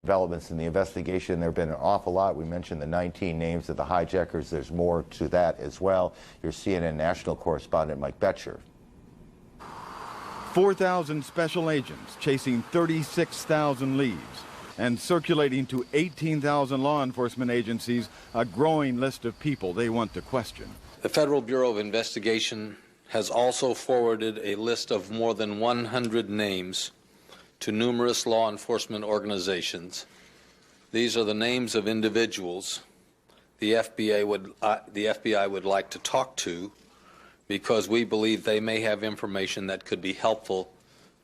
Developments in the investigation, there have been an awful lot. We mentioned the 19 names of the hijackers. There's more to that as well. Your CNN national correspondent, Mike Boettcher. 4,000 special agents chasing 36,000 leads and circulating to 18,000 law enforcement agencies a growing list of people they want to question. The Federal Bureau of Investigation has also forwarded a list of more than 100 names to numerous law enforcement organizations. These are the names of individuals the FBI would like to talk to, because we believe they may have information that could be helpful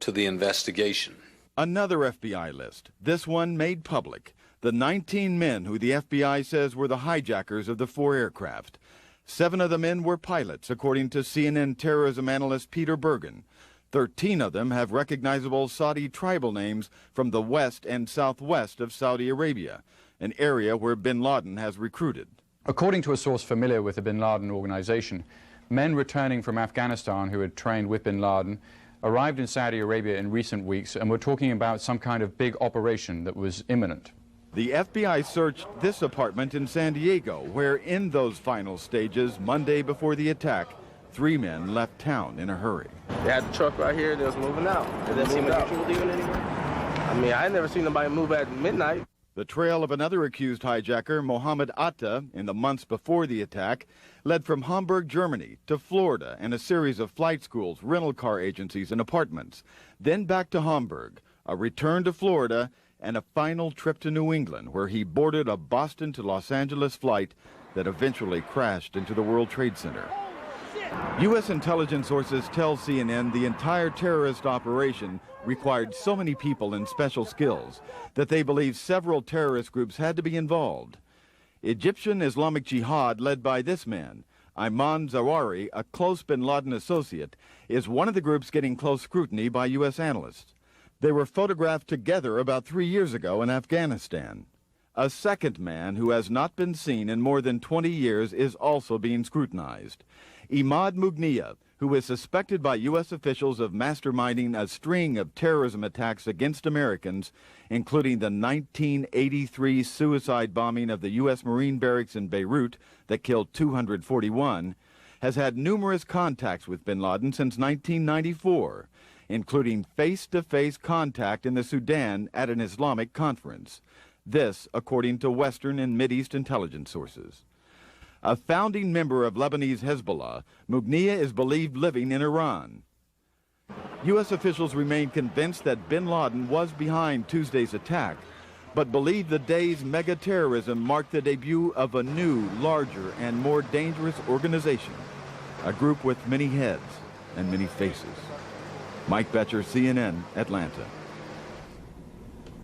to the investigation. Another FBI list, this one made public. The 19 men who the FBI says were the hijackers of the 4 aircraft. 7 of the men were pilots, according to CNN terrorism analyst Peter Bergen. 13 of them have recognizable Saudi tribal names from the west and southwest of Saudi Arabia, an area where bin Laden has recruited. According to a source familiar with the bin Laden organization, men returning from Afghanistan who had trained with bin Laden arrived in Saudi Arabia in recent weeks and were talking about some kind of big operation that was imminent. The FBI searched this apartment in San Diego, where in those final stages, Monday before the attack, 3 men left town in a hurry. They had the truck right here, they was moving out. It didn't seem like you were leaving anywhere. I mean, I never seen nobody move at midnight. The trail of another accused hijacker, Mohammed Atta, in the months before the attack, led from Hamburg, Germany, to Florida and a series of flight schools, rental car agencies, and apartments. Then back to Hamburg, a return to Florida, and a final trip to New England, where he boarded a Boston to Los Angeles flight that eventually crashed into the World Trade Center. U.S. intelligence sources tell CNN the entire terrorist operation required so many people and special skills that they believe several terrorist groups had to be involved. Egyptian Islamic Jihad, led by this man, Ayman Zawahiri, a close bin Laden associate, is one of the groups getting close scrutiny by U.S. analysts. They were photographed together about 3 years ago in Afghanistan. A second man who has not been seen in more than 20 years is also being scrutinized. Imad Mughniyeh, who is suspected by U.S. officials of masterminding a string of terrorism attacks against Americans, including the 1983 suicide bombing of the U.S. Marine barracks in Beirut that killed 241, has had numerous contacts with bin Laden since 1994, including face-to-face contact in the Sudan at an Islamic conference. This, according to Western and Mideast intelligence sources. A founding member of Lebanese Hezbollah, Mughniyeh is believed living in Iran. U.S. officials remain convinced that bin Laden was behind Tuesday's attack, but believe the day's mega-terrorism marked the debut of a new, larger, and more dangerous organization, a group with many heads and many faces. Mike Boettcher, CNN, Atlanta.